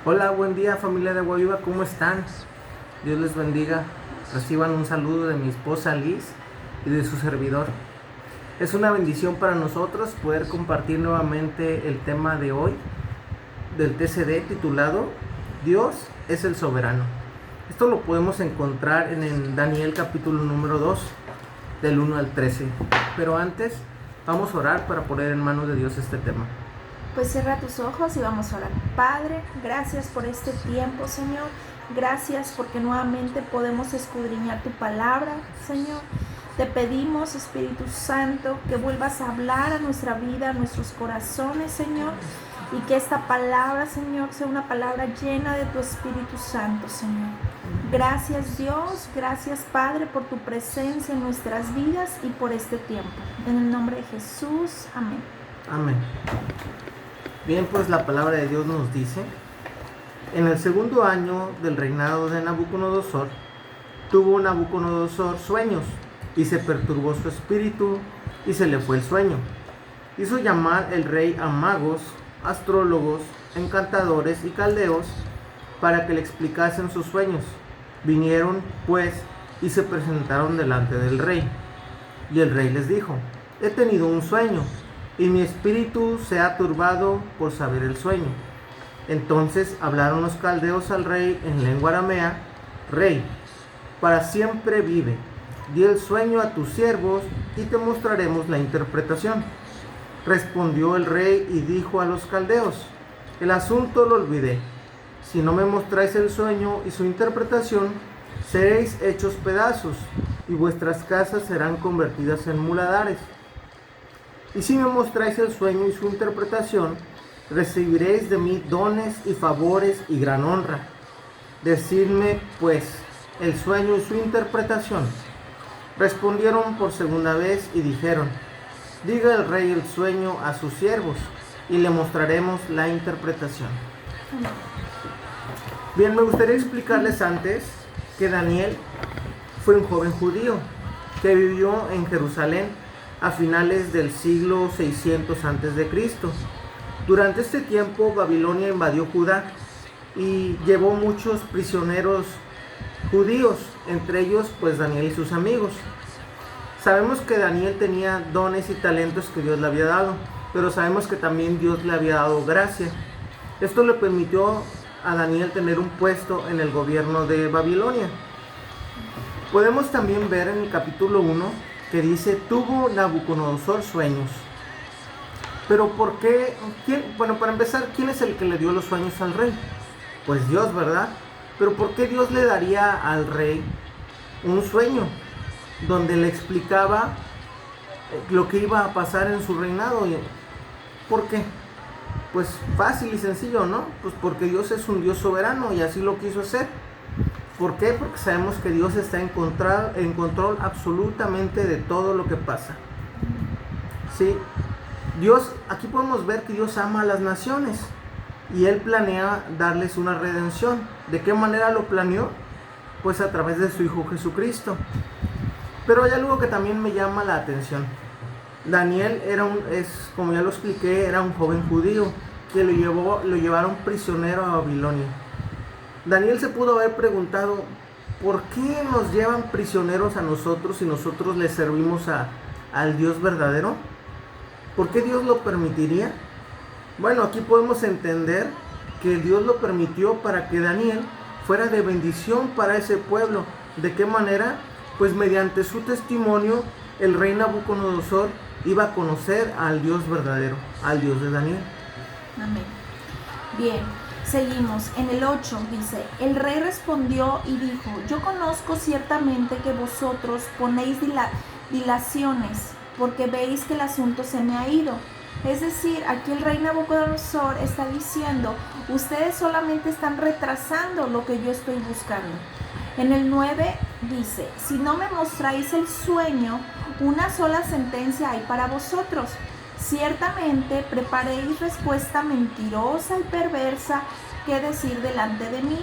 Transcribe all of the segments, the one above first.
Hola, buen día familia de Agua Viva, ¿cómo están? Dios les bendiga. Reciban un saludo de mi esposa Liz y de su servidor. Es una bendición para nosotros poder compartir nuevamente el tema de hoy del TCD titulado Dios es el soberano. Esto lo podemos encontrar en Daniel capítulo número 2 del 1 al 13. Pero antes vamos a orar para poner en manos de Dios este tema. Pues cierra tus ojos y vamos a orar. Padre, gracias por este tiempo, Señor. Gracias porque nuevamente podemos escudriñar tu palabra, Señor. Te pedimos, Espíritu Santo, que vuelvas a hablar a nuestra vida, a nuestros corazones, Señor. Y que esta palabra, Señor, sea una palabra llena de tu Espíritu Santo, Señor. Gracias, Dios. Gracias, Padre, por tu presencia en nuestras vidas y por este tiempo. En el nombre de Jesús. Amén. Amén. Bien, pues la palabra de Dios nos dice: en el segundo año del reinado de Nabucodonosor, tuvo Nabucodonosor sueños, y se perturbó su espíritu, y se le fue el sueño. Hizo llamar el rey a magos, astrólogos, encantadores y caldeos, para que le explicasen sus sueños. Vinieron, pues, y se presentaron delante del rey. Y el rey les dijo: he tenido un sueño, y mi espíritu se ha turbado por saber el sueño. Entonces hablaron los caldeos al rey en lengua aramea: Rey, para siempre vive. Di el sueño a tus siervos y te mostraremos la interpretación. Respondió el rey y dijo a los caldeos: el asunto lo olvidé. Si no me mostráis el sueño y su interpretación, seréis hechos pedazos, y vuestras casas serán convertidas en muladares. Y si me mostráis el sueño y su interpretación, recibiréis de mí dones y favores y gran honra. Decidme, pues, el sueño y su interpretación. Respondieron por segunda vez y dijeron: diga el rey el sueño a sus siervos, y le mostraremos la interpretación. Bien, me gustaría explicarles antes que Daniel fue un joven judío que vivió en Jerusalén a finales del siglo 600 a.C. Durante este tiempo Babilonia invadió Judá y llevó muchos prisioneros judíos, entre ellos pues Daniel y sus amigos. Sabemos que Daniel tenía dones y talentos que Dios le había dado, pero sabemos que también Dios le había dado gracia. Esto le permitió a Daniel tener un puesto en el gobierno de Babilonia. Podemos también ver en el capítulo 1 que dice: tuvo Nabucodonosor sueños. Pero ¿por qué? Bueno, para empezar, ¿quién es el que le dio los sueños al rey? Pues Dios, ¿verdad? Pero ¿por qué Dios le daría al rey un sueño donde le explicaba lo que iba a pasar en su reinado? ¿Por qué? Pues fácil y sencillo, ¿no? Pues porque Dios es un Dios soberano y así lo quiso hacer. ¿Por qué? Porque sabemos que Dios está en control absolutamente de todo lo que pasa. ¿Sí? Dios, aquí podemos ver que Dios ama a las naciones y Él planea darles una redención. ¿De qué manera lo planeó? Pues a través de su Hijo Jesucristo. Pero hay algo que también me llama la atención. Daniel como ya lo expliqué, era un joven judío que lo llevaron prisionero a Babilonia. Daniel se pudo haber preguntado: ¿por qué nos llevan prisioneros a nosotros si nosotros le servimos al Dios verdadero? ¿Por qué Dios lo permitiría? Bueno, aquí podemos entender que Dios lo permitió para que Daniel fuera de bendición para ese pueblo. ¿De qué manera? Pues mediante su testimonio, el rey Nabucodonosor iba a conocer al Dios verdadero, al Dios de Daniel. Amén. Bien. Seguimos, en el 8 dice: el rey respondió y dijo: yo conozco ciertamente que vosotros ponéis dilaciones, porque veis que el asunto se me ha ido. Es decir, aquí el rey Nabucodonosor está diciendo: ustedes solamente están retrasando lo que yo estoy buscando. En el 9 dice: si no me mostráis el sueño, una sola sentencia hay para vosotros. Ciertamente preparéis respuesta mentirosa y perversa que decir delante de mí,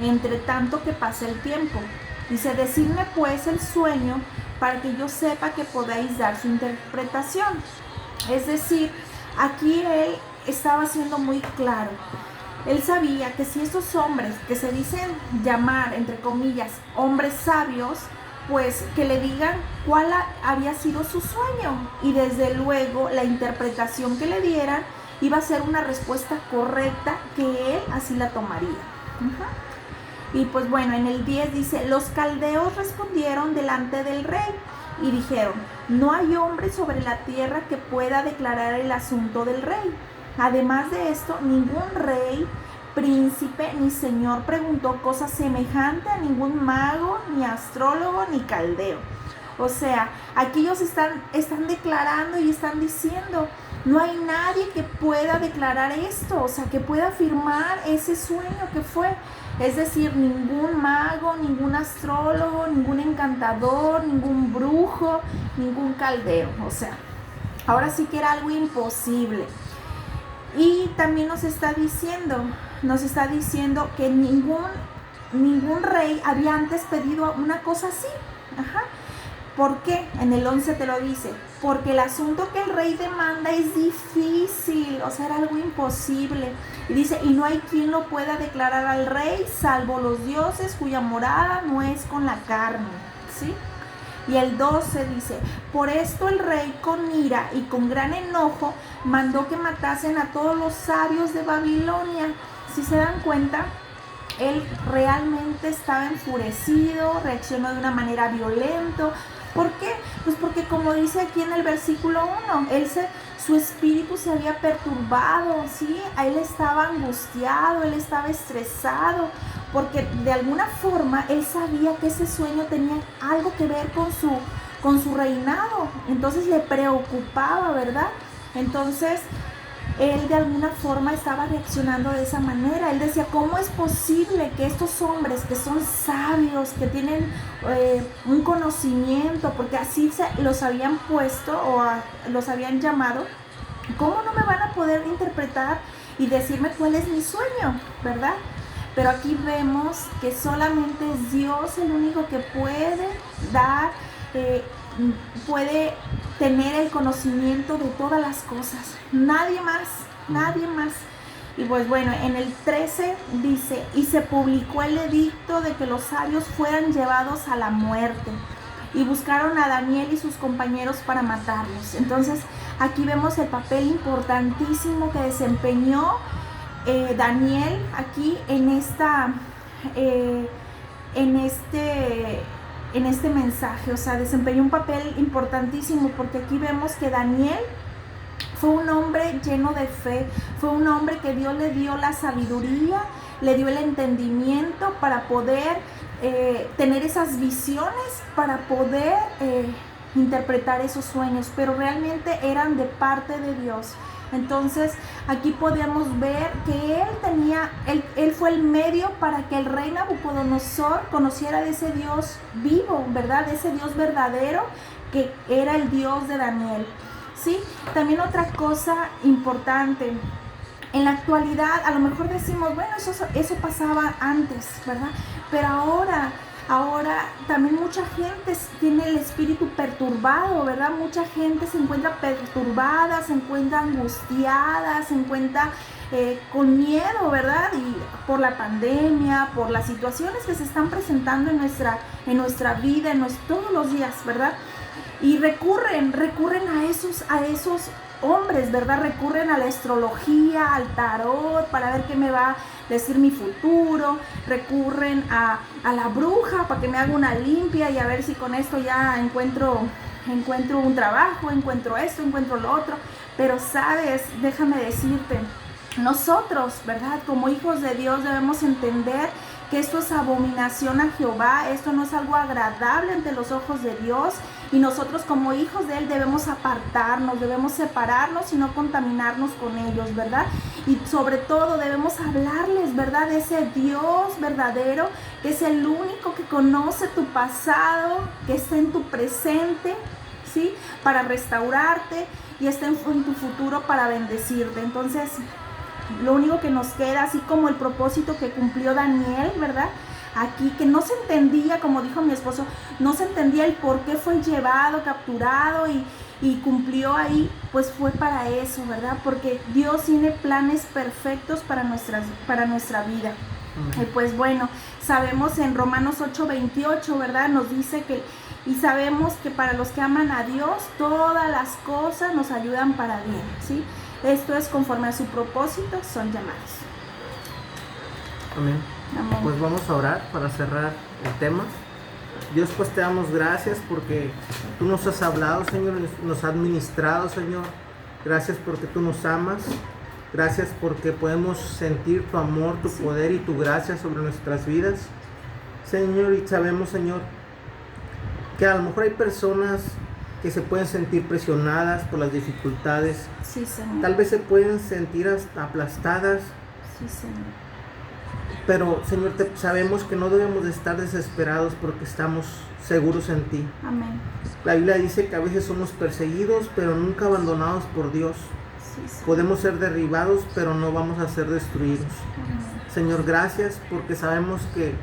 entre tanto que pase el tiempo. Dice: decidme pues el sueño, para que yo sepa que podáis dar su interpretación. Es decir, aquí él estaba siendo muy claro. Él sabía que si estos hombres que se dicen llamar, entre comillas, hombres sabios, pues que le digan cuál había sido su sueño, y desde luego la interpretación que le dieran iba a ser una respuesta correcta, que él así la tomaría. Y pues bueno, en el 10 dice: los caldeos respondieron delante del rey y dijeron: no hay hombre sobre la tierra que pueda declarar el asunto del rey. Además de esto, ningún rey, príncipe ni señor preguntó cosa semejante a ningún mago, ni astrólogo, ni caldeo. O sea, aquí ellos están declarando y están diciendo: no hay nadie que pueda declarar esto, o sea, que pueda afirmar ese sueño que fue. Es decir, ningún mago, ningún astrólogo, ningún encantador, ningún brujo, ningún caldeo. O sea, ahora sí que era algo imposible. Y también nos está diciendo que ningún rey había antes pedido una cosa así. ¿Por qué? En el 11 te lo dice: porque el asunto que el rey demanda es difícil, o sea, era algo imposible. Y dice: y no hay quien lo pueda declarar al rey, salvo los dioses cuya morada no es con la carne, ¿sí? Y el 12 dice: por esto el rey con ira y con gran enojo mandó que matasen a todos los sabios de Babilonia. Si se dan cuenta, él realmente estaba enfurecido, reaccionó de una manera violenta. ¿Por qué? Pues porque, como dice aquí en el versículo 1, su espíritu se había perturbado, ¿sí? Él estaba angustiado, él estaba estresado, porque de alguna forma él sabía que ese sueño tenía algo que ver con su reinado. Entonces le preocupaba, ¿verdad? Entonces él de alguna forma estaba reaccionando de esa manera. Él decía: ¿cómo es posible que estos hombres que son sabios, que tienen un conocimiento, porque así los habían puesto o los habían llamado, cómo no me van a poder interpretar y decirme cuál es mi sueño, ¿verdad? Pero aquí vemos que solamente es Dios el único que puede dar, puede tener el conocimiento de todas las cosas. Nadie más. Y pues bueno, en el 13 dice: y se publicó el edicto de que los sabios fueran llevados a la muerte, y buscaron a Daniel y sus compañeros para matarlos. Entonces aquí vemos el papel importantísimo que desempeñó Daniel aquí en este mensaje. O sea, desempeñó un papel importantísimo, porque aquí vemos que Daniel fue un hombre lleno de fe, fue un hombre que Dios le dio la sabiduría, le dio el entendimiento para poder tener esas visiones, para poder interpretar esos sueños, pero realmente eran de parte de Dios. Entonces aquí podemos ver que él fue el medio para que el rey Nabucodonosor conociera de ese Dios vivo, ¿verdad? De ese Dios verdadero, que era el Dios de Daniel, ¿sí? También otra cosa importante: en la actualidad a lo mejor decimos, bueno, eso pasaba antes, ¿verdad? Pero ahora también mucha gente tiene el espíritu perturbado, ¿verdad? Mucha gente se encuentra perturbada, se encuentra angustiada, se encuentra con miedo, ¿verdad? Y por la pandemia, por las situaciones que se están presentando en nuestra vida, todos los días, ¿verdad? Y recurren a esos hombres, ¿verdad? Recurren a la astrología, al tarot, para ver qué me va a decir mi futuro. Recurren a la bruja para que me haga una limpia y a ver si con esto ya encuentro un trabajo, encuentro esto, encuentro lo otro. Pero sabes, déjame decirte, nosotros, ¿verdad? Como hijos de Dios debemos entender que esto es abominación a Jehová, esto no es algo agradable ante los ojos de Dios, y nosotros como hijos de Él debemos apartarnos, debemos separarnos y no contaminarnos con ellos, ¿verdad? Y sobre todo debemos hablarles, ¿verdad? De ese Dios verdadero, que es el único que conoce tu pasado, que está en tu presente, ¿sí? Para restaurarte, y está en tu futuro para bendecirte. Entonces, lo único que nos queda, así como el propósito que cumplió Daniel, ¿verdad? Aquí, que no se entendía, como dijo mi esposo, no se entendía el por qué fue llevado, capturado, y cumplió ahí, pues fue para eso, ¿verdad? Porque Dios tiene planes perfectos para nuestra vida. Y pues bueno, sabemos en Romanos 8:28, ¿verdad? Nos dice que, y sabemos que para los que aman a Dios, todas las cosas nos ayudan para bien, ¿sí? Esto es conforme a su propósito, son llamados. Amén. Amén. Pues vamos a orar para cerrar el tema. Dios, pues te damos gracias porque tú nos has hablado, Señor, nos has ministrado, Señor. Gracias porque tú nos amas. Gracias porque podemos sentir tu amor, tu poder y tu gracia sobre nuestras vidas. Señor, y sabemos, Señor, que a lo mejor hay personas que se pueden sentir presionadas por las dificultades. Sí, Señor. Tal vez se pueden sentir hasta aplastadas. Sí, Señor. Pero, Señor, sabemos que no debemos de estar desesperados porque estamos seguros en ti. Amén. La Biblia dice que a veces somos perseguidos, pero nunca abandonados por Dios. Sí, Señor. Podemos ser derribados, pero no vamos a ser destruidos. Amén. Señor, gracias porque sabemos que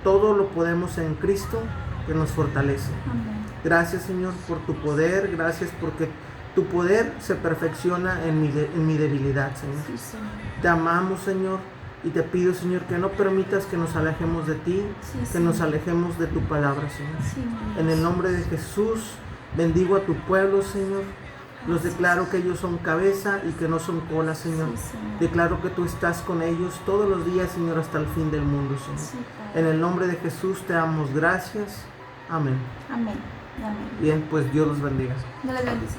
todo lo podemos en Cristo que nos fortalece. Amén. Gracias, Señor, por tu poder. Gracias porque tu poder se perfecciona en mi debilidad, Señor. Sí, Señor. Te amamos, Señor. Y te pido, Señor, que no permitas que nos alejemos de ti, Sí, que Señor. nos alejemos de tu palabra, Señor. Sí, mi Dios. En el nombre de Jesús, bendigo a tu pueblo, Señor. Los declaro que ellos son cabeza y que no son cola, Señor. Sí, Señor. Declaro que tú estás con ellos todos los días, Señor, hasta el fin del mundo, Señor. Sí, Padre. En el nombre de Jesús te damos gracias. Amén. Amén. Amén. Bien, pues Dios los bendiga. Dios les bendice.